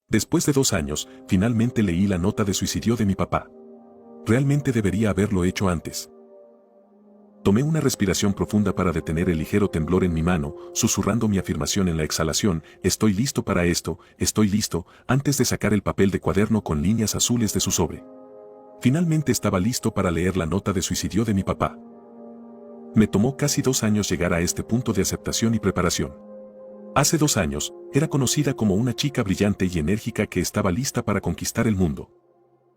Después de 2 años, finalmente leí la nota de suicidio de mi papá. Realmente debería haberlo hecho antes. Tomé una respiración profunda para detener el ligero temblor en mi mano, susurrando mi afirmación en la exhalación: estoy listo para esto, estoy listo, antes de sacar el papel de cuaderno con líneas azules de su sobre. Finalmente estaba listo para leer la nota de suicidio de mi papá. Me tomó casi 2 años llegar a este punto de aceptación y preparación. Hace 2 años, era conocida como una chica brillante y enérgica que estaba lista para conquistar el mundo.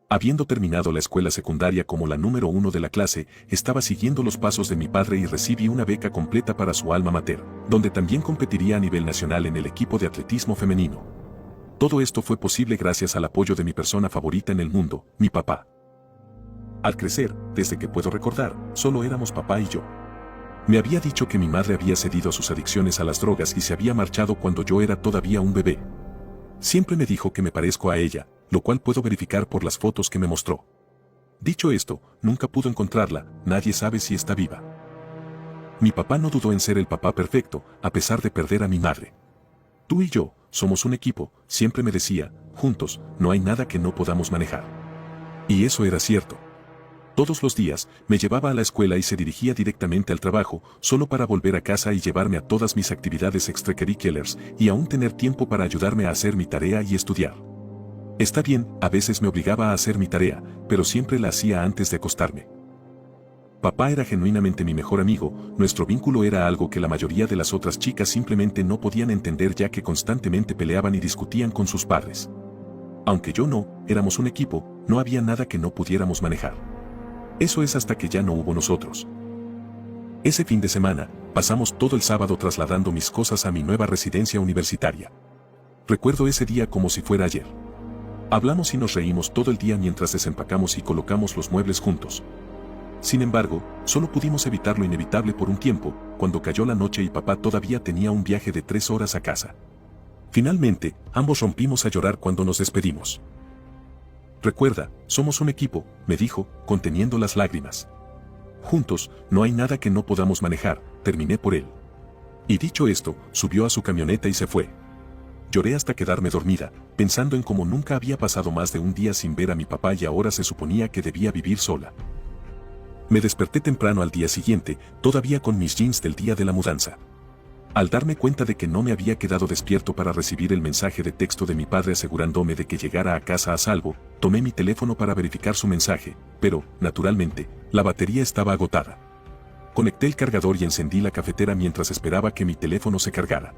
Habiendo terminado la escuela secundaria como la número 1 de la clase, estaba siguiendo los pasos de mi padre y recibí una beca completa para su alma mater, donde también competiría a nivel nacional en el equipo de atletismo femenino. Todo esto fue posible gracias al apoyo de mi persona favorita en el mundo, mi papá. Al crecer, desde que puedo recordar, solo éramos papá y yo. Me había dicho que mi madre había cedido a sus adicciones a las drogas y se había marchado cuando yo era todavía un bebé. Siempre me dijo que me parezco a ella, lo cual puedo verificar por las fotos que me mostró. Dicho esto, nunca pudo encontrarla, nadie sabe si está viva. Mi papá no dudó en ser el papá perfecto, a pesar de perder a mi madre. Tú y yo, somos un equipo, siempre me decía, juntos, no hay nada que no podamos manejar. Y eso era cierto. Todos los días, me llevaba a la escuela y se dirigía directamente al trabajo, solo para volver a casa y llevarme a todas mis actividades extracurriculares, y aún tener tiempo para ayudarme a hacer mi tarea y estudiar. Está bien, a veces me obligaba a hacer mi tarea, pero siempre la hacía antes de acostarme. Papá era genuinamente mi mejor amigo, nuestro vínculo era algo que la mayoría de las otras chicas simplemente no podían entender ya que constantemente peleaban y discutían con sus padres. Aunque yo no, éramos un equipo, no había nada que no pudiéramos manejar. Eso es hasta que ya no hubo nosotros. Ese fin de semana, pasamos todo el sábado trasladando mis cosas a mi nueva residencia universitaria. Recuerdo ese día como si fuera ayer. Hablamos y nos reímos todo el día mientras desempacamos y colocamos los muebles juntos. Sin embargo, solo pudimos evitar lo inevitable por un tiempo, cuando cayó la noche y papá todavía tenía un viaje de 3 horas a casa. Finalmente, ambos rompimos a llorar cuando nos despedimos. Recuerda, somos un equipo, me dijo, conteniendo las lágrimas. Juntos, no hay nada que no podamos manejar, terminé por él. Y dicho esto, subió a su camioneta y se fue. Lloré hasta quedarme dormida, pensando en cómo nunca había pasado más de un día sin ver a mi papá y ahora se suponía que debía vivir sola. Me desperté temprano al día siguiente, todavía con mis jeans del día de la mudanza. Al darme cuenta de que no me había quedado despierto para recibir el mensaje de texto de mi padre asegurándome de que llegara a casa a salvo, tomé mi teléfono para verificar su mensaje, pero, naturalmente, la batería estaba agotada. Conecté el cargador y encendí la cafetera mientras esperaba que mi teléfono se cargara.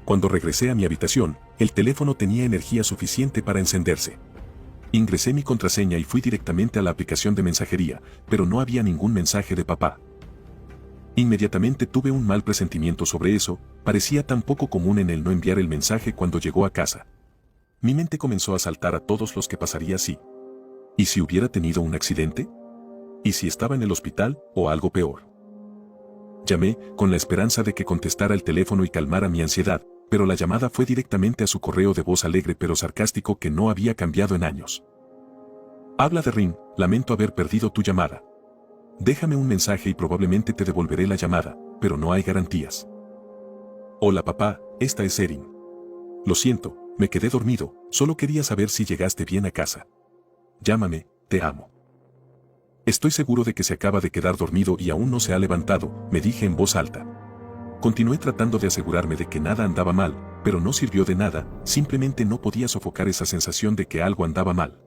Cuando regresé a mi habitación, el teléfono tenía energía suficiente para encenderse. Ingresé mi contraseña y fui directamente a la aplicación de mensajería, pero no había ningún mensaje de papá. Inmediatamente tuve un mal presentimiento sobre eso, parecía tan poco común en el no enviar el mensaje cuando llegó a casa. Mi mente comenzó a saltar a todos los que pasaría así. ¿Y si hubiera tenido un accidente? ¿Y si estaba en el hospital, o algo peor? Llamé, con la esperanza de que contestara el teléfono y calmara mi ansiedad, pero la llamada fue directamente a su correo de voz alegre pero sarcástico que no había cambiado en años. Habla de Rin, lamento haber perdido tu llamada. Déjame un mensaje y probablemente te devolveré la llamada, pero no hay garantías. Hola papá, esta es Erin. Lo siento, me quedé dormido, solo quería saber si llegaste bien a casa. Llámame, te amo. Estoy seguro de que se acaba de quedar dormido y aún no se ha levantado, me dije en voz alta. Continué tratando de asegurarme de que nada andaba mal, pero no sirvió de nada, simplemente no podía sofocar esa sensación de que algo andaba mal.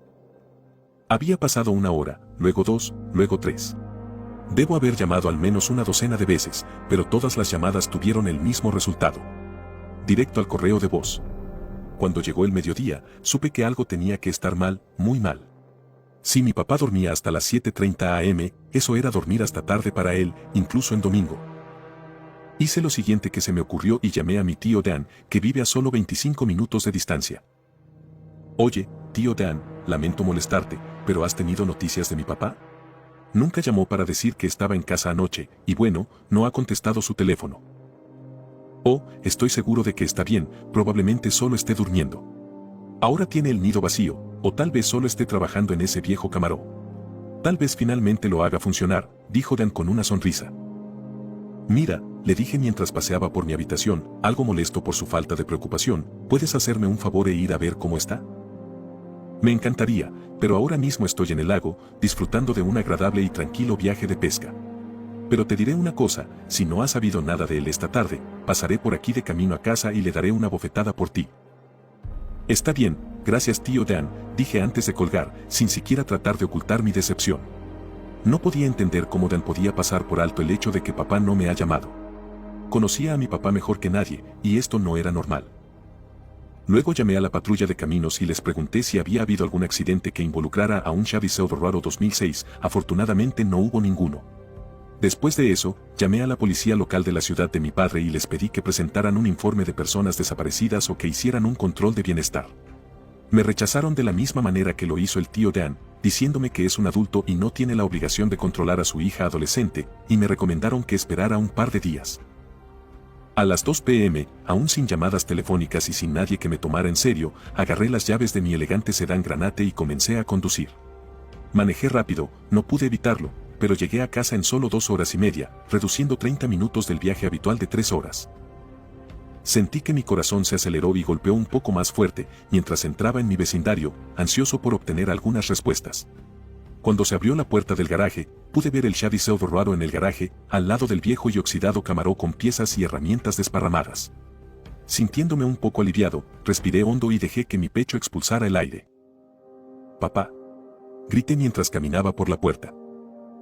Había pasado 1 hora, luego 2, luego 3. Debo haber llamado al menos una docena de veces, pero todas las llamadas tuvieron el mismo resultado. Directo al correo de voz. Cuando llegó el mediodía, supe que algo tenía que estar mal, muy mal. Si mi papá dormía hasta las 7:30 am, eso era dormir hasta tarde para él, incluso en domingo. Hice lo siguiente que se me ocurrió y llamé a mi tío Dan, que vive a solo 25 minutos de distancia. Oye, tío Dan, lamento molestarte, pero ¿has tenido noticias de mi papá? Nunca llamó para decir que estaba en casa anoche, y bueno, no ha contestado su teléfono. Oh, estoy seguro de que está bien, probablemente solo esté durmiendo. Ahora tiene el nido vacío, o tal vez solo esté trabajando en ese viejo camarón. Tal vez finalmente lo haga funcionar, dijo Dan con una sonrisa. Mira, le dije mientras paseaba por mi habitación, algo molesto por su falta de preocupación, ¿puedes hacerme un favor e ir a ver cómo está? Me encantaría, pero ahora mismo estoy en el lago, disfrutando de un agradable y tranquilo viaje de pesca. Pero te diré una cosa, si no has sabido nada de él esta tarde, pasaré por aquí de camino a casa y le daré una bofetada por ti. Está bien, gracias tío Dan, dije antes de colgar, sin siquiera tratar de ocultar mi decepción. No podía entender cómo Dan podía pasar por alto el hecho de que papá no me ha llamado. Conocía a mi papá mejor que nadie, y esto no era normal. Luego llamé a la patrulla de caminos y les pregunté si había habido algún accidente que involucrara a un Chevy Silverado 2006, afortunadamente no hubo ninguno. Después de eso, llamé a la policía local de la ciudad de mi padre y les pedí que presentaran un informe de personas desaparecidas o que hicieran un control de bienestar. Me rechazaron de la misma manera que lo hizo el tío Dan, diciéndome que es un adulto y no tiene la obligación de controlar a su hija adolescente, y me recomendaron que esperara un par de días. A las 2 p.m., aún sin llamadas telefónicas y sin nadie que me tomara en serio, agarré las llaves de mi elegante sedán Granate y comencé a conducir. Manejé rápido, no pude evitarlo, pero llegué a casa en solo 2 horas y media, reduciendo 30 minutos del viaje habitual de 3 horas. Sentí que mi corazón se aceleró y golpeó un poco más fuerte mientras entraba en mi vecindario, ansioso por obtener algunas respuestas. Cuando se abrió la puerta del garaje, pude ver el Chevy Silverado en el garaje, al lado del viejo y oxidado Camaro con piezas y herramientas desparramadas. Sintiéndome un poco aliviado, respiré hondo y dejé que mi pecho expulsara el aire. «Papá», grité mientras caminaba por la puerta.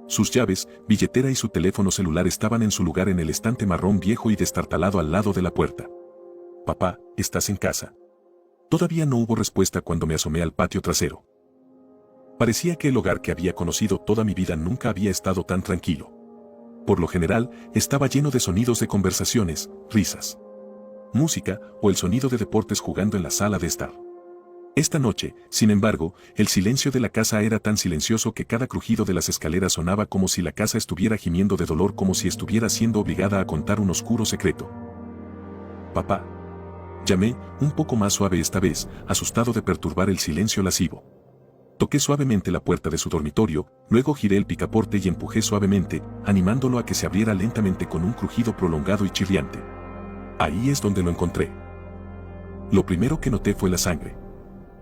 Sus llaves, billetera y su teléfono celular estaban en su lugar en el estante marrón viejo y destartalado al lado de la puerta. «Papá, ¿estás en casa?». Todavía no hubo respuesta cuando me asomé al patio trasero. Parecía que el hogar que había conocido toda mi vida nunca había estado tan tranquilo. Por lo general, estaba lleno de sonidos de conversaciones, risas, música o el sonido de deportes jugando en la sala de estar. Esta noche, sin embargo, el silencio de la casa era tan silencioso que cada crujido de las escaleras sonaba como si la casa estuviera gimiendo de dolor, como si estuviera siendo obligada a contar un oscuro secreto. «Papá», llamé, un poco más suave esta vez, asustado de perturbar el silencio lascivo. Toqué suavemente la puerta de su dormitorio, luego giré el picaporte y empujé suavemente, animándolo a que se abriera lentamente con un crujido prolongado y chirriante. Ahí es donde lo encontré. Lo primero que noté fue la sangre.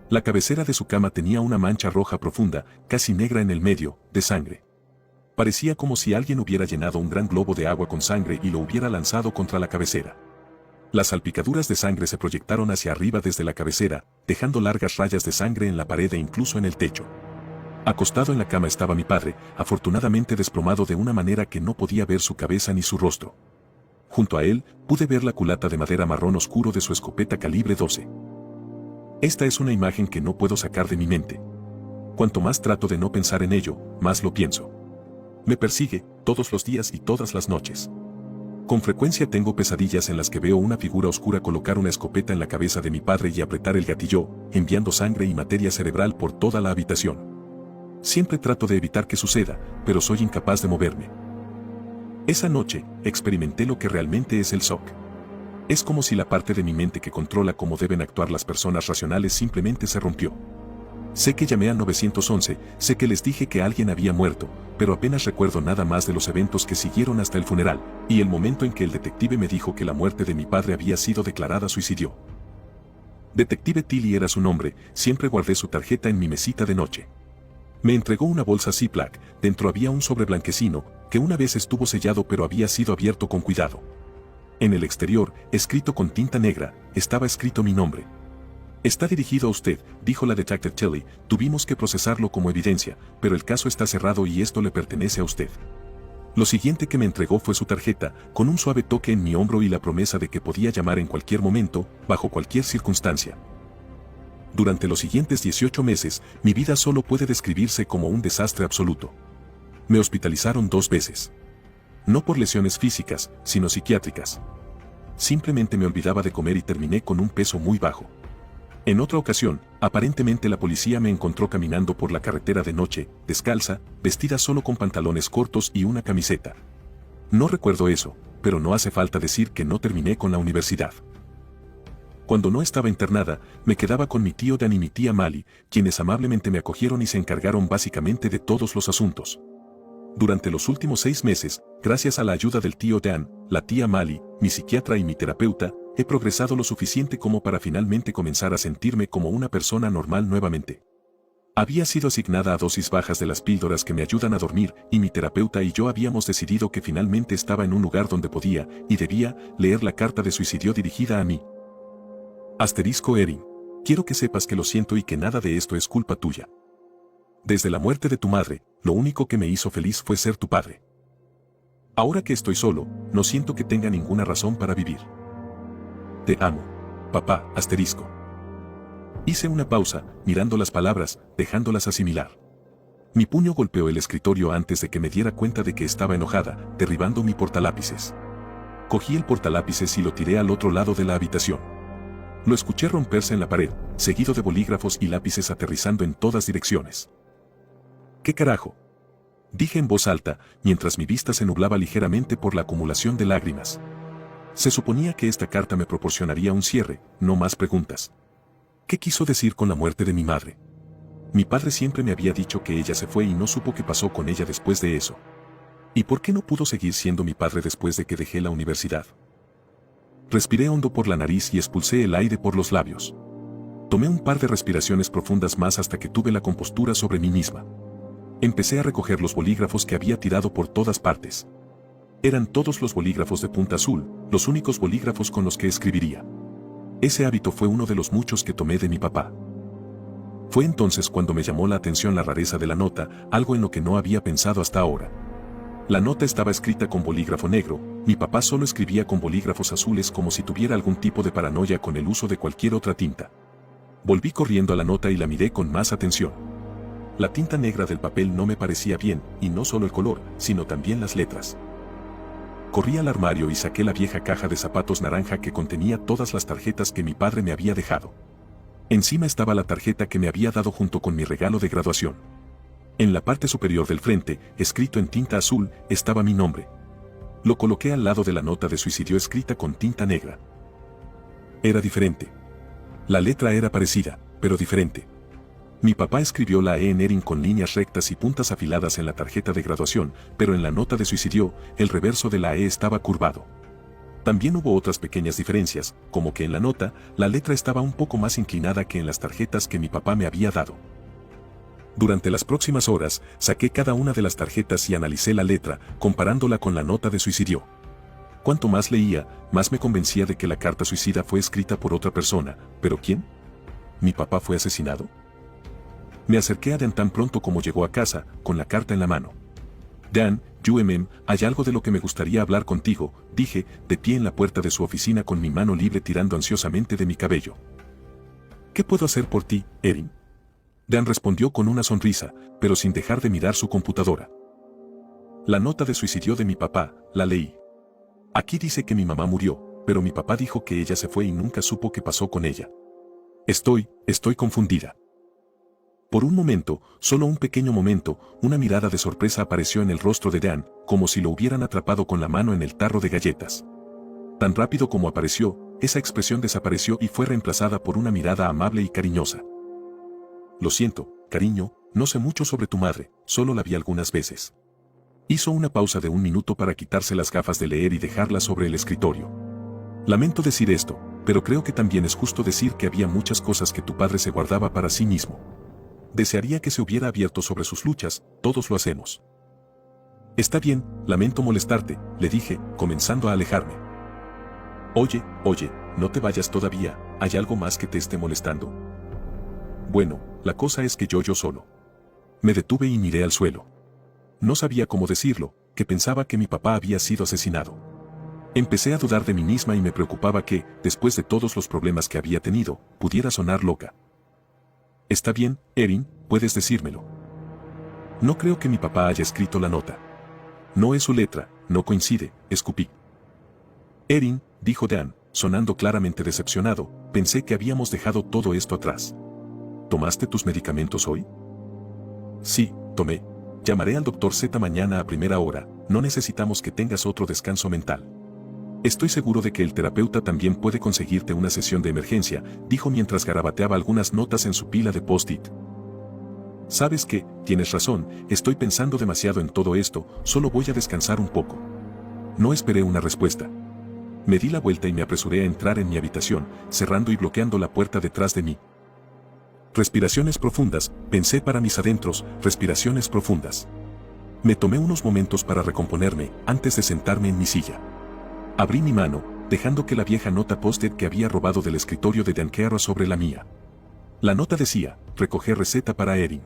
La cabecera de su cama tenía una mancha roja profunda, casi negra en el medio, de sangre. Parecía como si alguien hubiera llenado un gran globo de agua con sangre y lo hubiera lanzado contra la cabecera. Las salpicaduras de sangre se proyectaron hacia arriba desde la cabecera, dejando largas rayas de sangre en la pared e incluso en el techo. Acostado en la cama estaba mi padre, afortunadamente desplomado de una manera que no podía ver su cabeza ni su rostro. Junto a él, pude ver la culata de madera marrón oscuro de su escopeta calibre 12. Esta es una imagen que no puedo sacar de mi mente. Cuanto más trato de no pensar en ello, más lo pienso. Me persigue, todos los días y todas las noches. Con frecuencia tengo pesadillas en las que veo una figura oscura colocar una escopeta en la cabeza de mi padre y apretar el gatillo, enviando sangre y materia cerebral por toda la habitación. Siempre trato de evitar que suceda, pero soy incapaz de moverme. Esa noche, experimenté lo que realmente es el shock. Es como si la parte de mi mente que controla cómo deben actuar las personas racionales simplemente se rompió. Sé que llamé al 911, sé que les dije que alguien había muerto, pero apenas recuerdo nada más de los eventos que siguieron hasta el funeral, y el momento en que el detective me dijo que la muerte de mi padre había sido declarada suicidio. Detective Tilly era su nombre, siempre guardé su tarjeta en mi mesita de noche. Me entregó una bolsa Ziploc, dentro había un sobre blanquecino, que una vez estuvo sellado pero había sido abierto con cuidado. En el exterior, escrito con tinta negra, estaba escrito mi nombre. «Está dirigido a usted», dijo la detective Tilly, «tuvimos que procesarlo como evidencia, pero el caso está cerrado y esto le pertenece a usted». Lo siguiente que me entregó fue su tarjeta, con un suave toque en mi hombro y la promesa de que podía llamar en cualquier momento, bajo cualquier circunstancia. Durante los siguientes 18 meses, mi vida solo puede describirse como un desastre absoluto. Me hospitalizaron 2 veces. No por lesiones físicas, sino psiquiátricas. Simplemente me olvidaba de comer y terminé con un peso muy bajo. En otra ocasión, aparentemente la policía me encontró caminando por la carretera de noche, descalza, vestida solo con pantalones cortos y una camiseta. No recuerdo eso, pero no hace falta decir que no terminé con la universidad. Cuando no estaba internada, me quedaba con mi tío Dan y mi tía Mali, quienes amablemente me acogieron y se encargaron básicamente de todos los asuntos. Durante los últimos 6 meses, gracias a la ayuda del tío Dan, la tía Mali, mi psiquiatra y mi terapeuta, he progresado lo suficiente como para finalmente comenzar a sentirme como una persona normal nuevamente. Había sido asignada a dosis bajas de las píldoras que me ayudan a dormir y mi terapeuta y yo habíamos decidido que finalmente estaba en un lugar donde podía y debía leer la carta de suicidio dirigida a mí. Asterisco Erin. Quiero que sepas que lo siento y que nada de esto es culpa tuya. Desde la muerte de tu madre, lo único que me hizo feliz fue ser tu padre. Ahora que estoy solo, no siento que tenga ninguna razón para vivir. Te amo. Papá, asterisco. Hice una pausa, mirando las palabras, dejándolas asimilar. Mi puño golpeó el escritorio antes de que me diera cuenta de que estaba enojada, derribando mi portalápices. Cogí el portalápices y lo tiré al otro lado de la habitación. Lo escuché romperse en la pared, seguido de bolígrafos y lápices aterrizando en todas direcciones. ¿Qué carajo?, dije en voz alta, mientras mi vista se nublaba ligeramente por la acumulación de lágrimas. Se suponía que esta carta me proporcionaría un cierre, no más preguntas. ¿Qué quiso decir con la muerte de mi madre? Mi padre siempre me había dicho que ella se fue y no supo qué pasó con ella después de eso. ¿Y por qué no pudo seguir siendo mi padre después de que dejé la universidad? Respiré hondo por la nariz y expulsé el aire por los labios. Tomé un par de respiraciones profundas más hasta que tuve la compostura sobre mí misma. Empecé a recoger los bolígrafos que había tirado por todas partes. Eran todos los bolígrafos de punta azul, los únicos bolígrafos con los que escribiría. Ese hábito fue uno de los muchos que tomé de mi papá. Fue entonces cuando me llamó la atención la rareza de la nota, algo en lo que no había pensado hasta ahora. La nota estaba escrita con bolígrafo negro, mi papá solo escribía con bolígrafos azules como si tuviera algún tipo de paranoia con el uso de cualquier otra tinta. Volví corriendo a la nota y la miré con más atención. La tinta negra del papel no me parecía bien, y no solo el color, sino también las letras. Corrí al armario y saqué la vieja caja de zapatos naranja que contenía todas las tarjetas que mi padre me había dejado. Encima estaba la tarjeta que me había dado junto con mi regalo de graduación. En la parte superior del frente, escrito en tinta azul, estaba mi nombre. Lo coloqué al lado de la nota de suicidio escrita con tinta negra. Era diferente. La letra era parecida, pero diferente. Mi papá escribió la E en Erin con líneas rectas y puntas afiladas en la tarjeta de graduación, pero en la nota de suicidio, el reverso de la E estaba curvado. También hubo otras pequeñas diferencias, como que en la nota, la letra estaba un poco más inclinada que en las tarjetas que mi papá me había dado. Durante las próximas horas, saqué cada una de las tarjetas y analicé la letra, comparándola con la nota de suicidio. Cuanto más leía, más me convencía de que la carta suicida fue escrita por otra persona, ¿pero quién? ¿Mi papá fue asesinado? Me acerqué a Dan tan pronto como llegó a casa, con la carta en la mano. Dan, hay algo de lo que me gustaría hablar contigo, dije, de pie en la puerta de su oficina con mi mano libre tirando ansiosamente de mi cabello. ¿Qué puedo hacer por ti, Erin? Dan respondió con una sonrisa, pero sin dejar de mirar su computadora. La nota de suicidio de mi papá, la leí. Aquí dice que mi mamá murió, pero mi papá dijo que ella se fue y nunca supo qué pasó con ella. Estoy confundida. Por un momento, solo un pequeño momento, una mirada de sorpresa apareció en el rostro de Dan, como si lo hubieran atrapado con la mano en el tarro de galletas. Tan rápido como apareció, esa expresión desapareció y fue reemplazada por una mirada amable y cariñosa. Lo siento, cariño, no sé mucho sobre tu madre, solo la vi algunas veces. Hizo una pausa de 1 minuto para quitarse las gafas de leer y dejarlas sobre el escritorio. Lamento decir esto, pero creo que también es justo decir que había muchas cosas que tu padre se guardaba para sí mismo. Desearía que se hubiera abierto sobre sus luchas, todos lo hacemos. Está bien, lamento molestarte, le dije, comenzando a alejarme. Oye, no te vayas todavía, ¿hay algo más que te esté molestando? Bueno, la cosa es que yo solo. Me detuve y miré al suelo. No sabía cómo decirlo, que pensaba que mi papá había sido asesinado. Empecé a dudar de mí misma y me preocupaba que, después de todos los problemas que había tenido, pudiera sonar loca. Está bien, Erin, puedes decírmelo. No creo que mi papá haya escrito la nota. No es su letra, no coincide, escupí. Erin, dijo Dan, sonando claramente decepcionado, pensé que habíamos dejado todo esto atrás. ¿Tomaste tus medicamentos hoy? Sí, tomé. Llamaré al Dr. Z mañana a primera hora, no necesitamos que tengas otro descanso mental. Estoy seguro de que el terapeuta también puede conseguirte una sesión de emergencia, dijo mientras garabateaba algunas notas en su pila de post-it. Sabes que, tienes razón, estoy pensando demasiado en todo esto, solo voy a descansar un poco. No esperé una respuesta. Me di la vuelta y me apresuré a entrar en mi habitación, cerrando y bloqueando la puerta detrás de mí. Respiraciones profundas, pensé para mis adentros, respiraciones profundas. Me tomé unos momentos para recomponerme, antes de sentarme en mi silla. Abrí mi mano, dejando que la vieja nota post-it que había robado del escritorio de Dan Carra sobre la mía. La nota decía, recoger receta para Erin.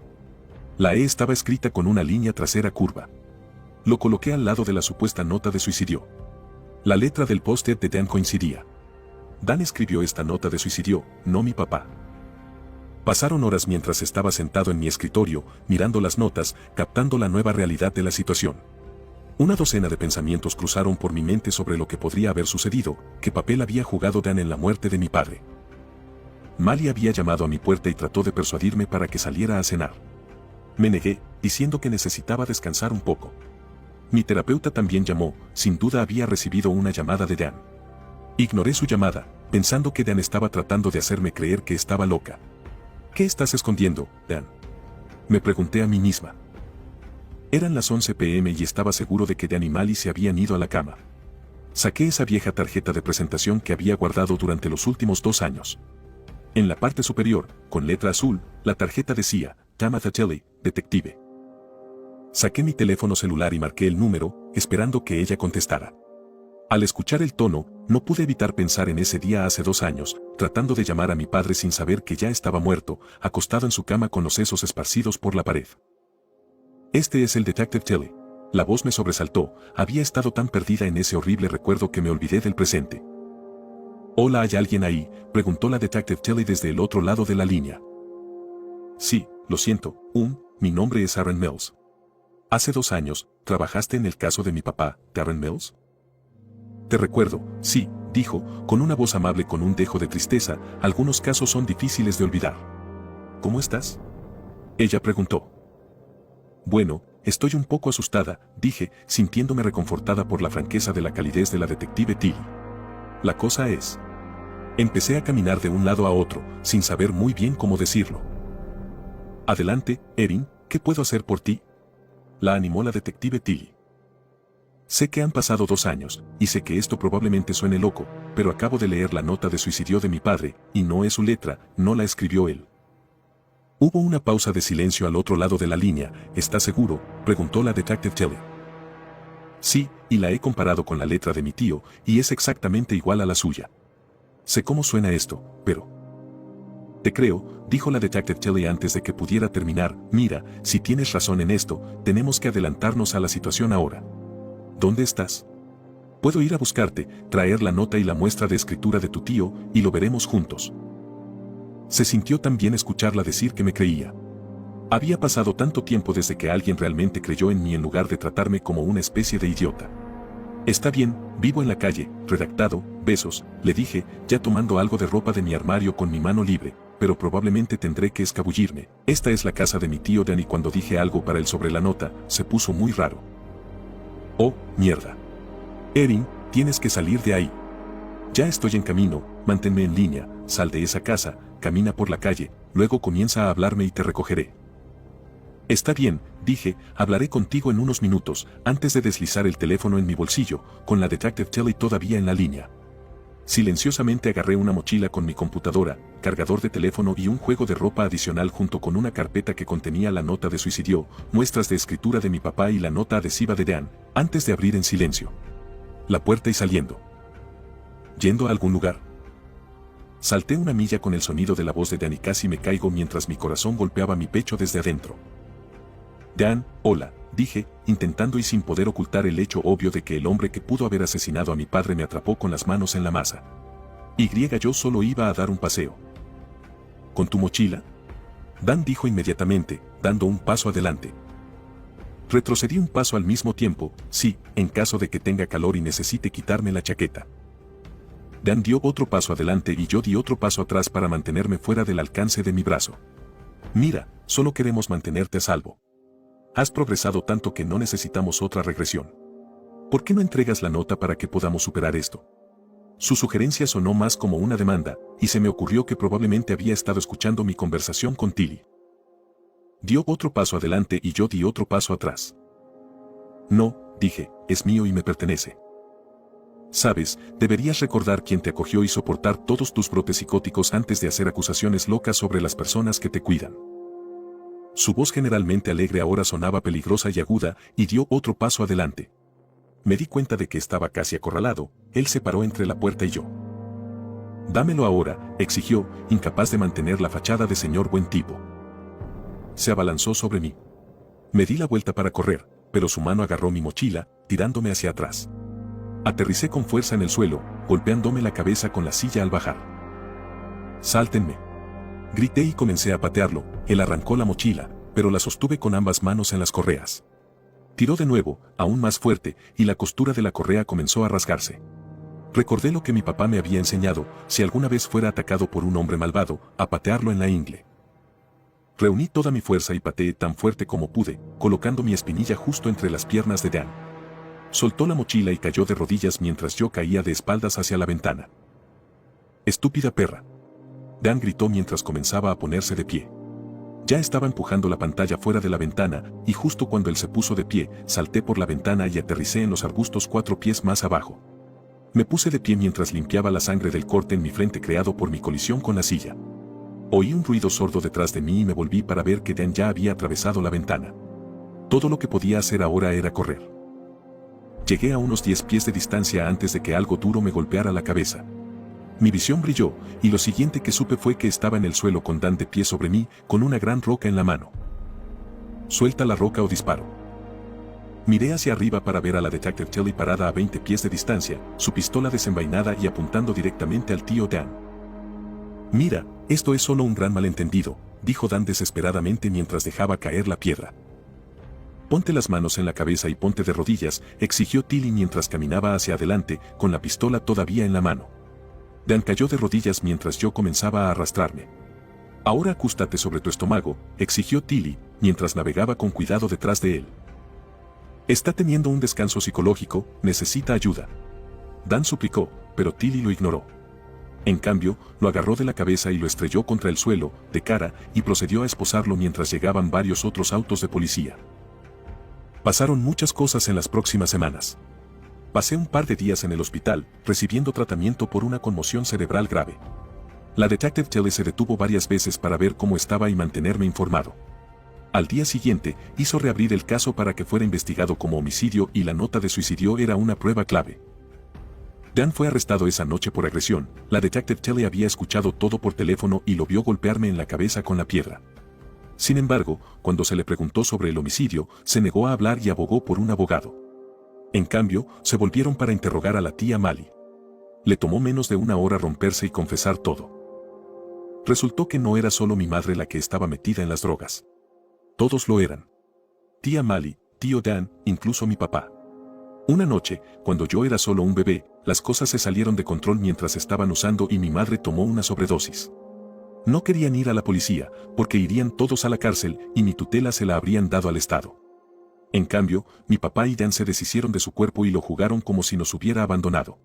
La E estaba escrita con una línea trasera curva. Lo coloqué al lado de la supuesta nota de suicidio. La letra del post-it de Dan coincidía. Dan escribió esta nota de suicidio, no mi papá. Pasaron horas mientras estaba sentado en mi escritorio, mirando las notas, captando la nueva realidad de la situación. Una docena de pensamientos cruzaron por mi mente sobre lo que podría haber sucedido, qué papel había jugado Dan en la muerte de mi padre. Mali había llamado a mi puerta y trató de persuadirme para que saliera a cenar. Me negué, diciendo que necesitaba descansar un poco. Mi terapeuta también llamó, sin duda había recibido una llamada de Dan. Ignoré su llamada, pensando que Dan estaba tratando de hacerme creer que estaba loca. ¿Qué estás escondiendo, Dan? Me pregunté a mí misma. Eran las 11 p.m. y estaba seguro de que Dan y Mali se habían ido a la cama. Saqué esa vieja tarjeta de presentación que había guardado durante los últimos 2 años. En la parte superior, con letra azul, la tarjeta decía, Tamatha Tilly, detective. Saqué mi teléfono celular y marqué el número, esperando que ella contestara. Al escuchar el tono, no pude evitar pensar en ese día hace 2 años, tratando de llamar a mi padre sin saber que ya estaba muerto, acostado en su cama con los sesos esparcidos por la pared. Este es el Detective Tilly. La voz me sobresaltó, había estado tan perdida en ese horrible recuerdo que me olvidé del presente. Hola, ¿hay alguien ahí?, preguntó la Detective Tilly desde el otro lado de la línea. Sí, lo siento, mi nombre es Aaron Mills. Hace 2 años, ¿trabajaste en el caso de mi papá, Aaron Mills? Te recuerdo, sí, dijo, con una voz amable con un dejo de tristeza, algunos casos son difíciles de olvidar. ¿Cómo estás? Ella preguntó. Bueno, estoy un poco asustada, dije, sintiéndome reconfortada por la franqueza de la calidez de la detective Tilly. La cosa es... Empecé a caminar de un lado a otro, sin saber muy bien cómo decirlo. Adelante, Erin, ¿qué puedo hacer por ti? La animó la detective Tilly. Sé que han pasado 2 años, y sé que esto probablemente suene loco, pero acabo de leer la nota de suicidio de mi padre, y no es su letra, no la escribió él. Hubo una pausa de silencio al otro lado de la línea. ¿Estás seguro?, preguntó la detective Tilly. Sí, y la he comparado con la letra de mi tío, y es exactamente igual a la suya. Sé cómo suena esto, pero... Te creo, dijo la detective Tilly antes de que pudiera terminar. Mira, si tienes razón en esto, tenemos que adelantarnos a la situación ahora. ¿Dónde estás? Puedo ir a buscarte, traer la nota y la muestra de escritura de tu tío, y lo veremos juntos. Se sintió tan bien escucharla decir que me creía. Había pasado tanto tiempo desde que alguien realmente creyó en mí en lugar de tratarme como una especie de idiota. Está bien, vivo en la calle, redactado, besos, le dije, ya tomando algo de ropa de mi armario con mi mano libre, pero probablemente tendré que escabullirme. Esta es la casa de mi tío Dan y cuando dije algo para él sobre la nota, se puso muy raro. Oh, mierda. Erin, tienes que salir de ahí. Ya estoy en camino, manténme en línea, sal de esa casa, camina por la calle, luego comienza a hablarme y te recogeré. Está bien, dije, hablaré contigo en unos minutos, antes de deslizar el teléfono en mi bolsillo, con la detective Tilly todavía en la línea. Silenciosamente agarré una mochila con mi computadora, cargador de teléfono y un juego de ropa adicional junto con una carpeta que contenía la nota de suicidio, muestras de escritura de mi papá y la nota adhesiva de Dan, antes de abrir en silencio la puerta y saliendo. ¿Yendo a algún lugar? Salté una milla con el sonido de la voz de Dan y casi me caigo mientras mi corazón golpeaba mi pecho desde adentro. Dan, hola, dije, intentando y sin poder ocultar el hecho obvio de que el hombre que pudo haber asesinado a mi padre me atrapó con las manos en la masa. Yo solo iba a dar un paseo. ¿Con tu mochila? Dan dijo inmediatamente, dando un paso adelante. Retrocedí un paso al mismo tiempo, sí, en caso de que tenga calor y necesite quitarme la chaqueta. Dan dio otro paso adelante y yo di otro paso atrás para mantenerme fuera del alcance de mi brazo. Mira, solo queremos mantenerte a salvo. Has progresado tanto que no necesitamos otra regresión. ¿Por qué no entregas la nota para que podamos superar esto? Su sugerencia sonó más como una demanda, y se me ocurrió que probablemente había estado escuchando mi conversación con Tilly. Dio otro paso adelante y yo di otro paso atrás. No, dije, es mío y me pertenece. Sabes, deberías recordar quién te acogió y soportar todos tus brotes psicóticos antes de hacer acusaciones locas sobre las personas que te cuidan. Su voz generalmente alegre ahora sonaba peligrosa y aguda, y dio otro paso adelante. Me di cuenta de que estaba casi acorralado. Él se paró entre la puerta y yo. Dámelo ahora, exigió, incapaz de mantener la fachada de señor buen tipo. Se abalanzó sobre mí. Me di la vuelta para correr, pero su mano agarró mi mochila, tirándome hacia atrás. Aterricé con fuerza en el suelo, golpeándome la cabeza con la silla al bajar. ¡Sáltenme! Grité y comencé a patearlo. Él arrancó la mochila, pero la sostuve con ambas manos en las correas. Tiró de nuevo, aún más fuerte, y la costura de la correa comenzó a rasgarse. Recordé lo que mi papá me había enseñado: si alguna vez fuera atacado por un hombre malvado, a patearlo en la ingle. Reuní toda mi fuerza y pateé tan fuerte como pude, colocando mi espinilla justo entre las piernas de Dan. Soltó la mochila y cayó de rodillas mientras yo caía de espaldas hacia la ventana. ¡Estúpida perra!, Dan gritó mientras comenzaba a ponerse de pie. Ya estaba empujando la pantalla fuera de la ventana, y justo cuando él se puso de pie, salté por la ventana y aterricé en los arbustos 4 pies más abajo. Me puse de pie mientras limpiaba la sangre del corte en mi frente creado por mi colisión con la silla. Oí un ruido sordo detrás de mí y me volví para ver que Dan ya había atravesado la ventana. Todo lo que podía hacer ahora era correr. Llegué a unos 10 pies de distancia antes de que algo duro me golpeara la cabeza. Mi visión brilló, y lo siguiente que supe fue que estaba en el suelo con Dan de pie sobre mí, con una gran roca en la mano. «Suelta la roca o disparo». Miré hacia arriba para ver a la Detective Tilly parada a 20 pies de distancia, su pistola desenvainada y apuntando directamente al tío Dan. «Mira, esto es solo un gran malentendido», dijo Dan desesperadamente mientras dejaba caer la piedra. «Ponte las manos en la cabeza y ponte de rodillas», exigió Tilly mientras caminaba hacia adelante, con la pistola todavía en la mano. Dan cayó de rodillas mientras yo comenzaba a arrastrarme. «Ahora acústate sobre tu estómago», exigió Tilly, mientras navegaba con cuidado detrás de él. «Está teniendo un descanso psicológico, necesita ayuda». Dan suplicó, pero Tilly lo ignoró. En cambio, lo agarró de la cabeza y lo estrelló contra el suelo, de cara, y procedió a esposarlo mientras llegaban varios otros autos de policía. Pasaron muchas cosas en las próximas semanas. Pasé un par de días en el hospital, recibiendo tratamiento por una conmoción cerebral grave. La Detective Tilly se detuvo varias veces para ver cómo estaba y mantenerme informado. Al día siguiente, hizo reabrir el caso para que fuera investigado como homicidio y la nota de suicidio era una prueba clave. Dan fue arrestado esa noche por agresión. La Detective Tilly había escuchado todo por teléfono y lo vio golpearme en la cabeza con la piedra. Sin embargo, cuando se le preguntó sobre el homicidio, se negó a hablar y abogó por un abogado. En cambio, se volvieron para interrogar a la tía Mali. Le tomó menos de una hora romperse y confesar todo. Resultó que no era solo mi madre la que estaba metida en las drogas. Todos lo eran. Tía Mali, tío Dan, incluso mi papá. Una noche, cuando yo era solo un bebé, las cosas se salieron de control mientras estaban usando y mi madre tomó una sobredosis. No querían ir a la policía, porque irían todos a la cárcel y mi tutela se la habrían dado al Estado. En cambio, mi papá y Dan se deshicieron de su cuerpo y lo jugaron como si nos hubiera abandonado.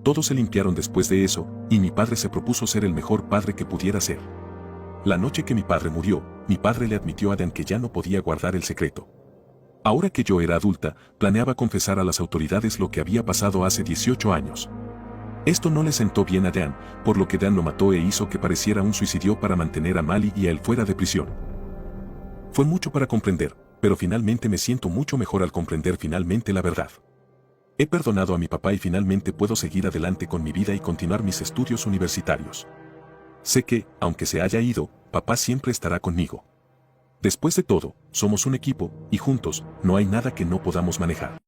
Todos se limpiaron después de eso, y mi padre se propuso ser el mejor padre que pudiera ser. La noche que mi padre murió, mi padre le admitió a Dan que ya no podía guardar el secreto. Ahora que yo era adulta, planeaba confesar a las autoridades lo que había pasado hace 18 años. Esto no le sentó bien a Dan, por lo que Dan lo mató e hizo que pareciera un suicidio para mantener a Mali y a él fuera de prisión. Fue mucho para comprender, pero finalmente me siento mucho mejor al comprender finalmente la verdad. He perdonado a mi papá y finalmente puedo seguir adelante con mi vida y continuar mis estudios universitarios. Sé que, aunque se haya ido, papá siempre estará conmigo. Después de todo, somos un equipo, y juntos, no hay nada que no podamos manejar.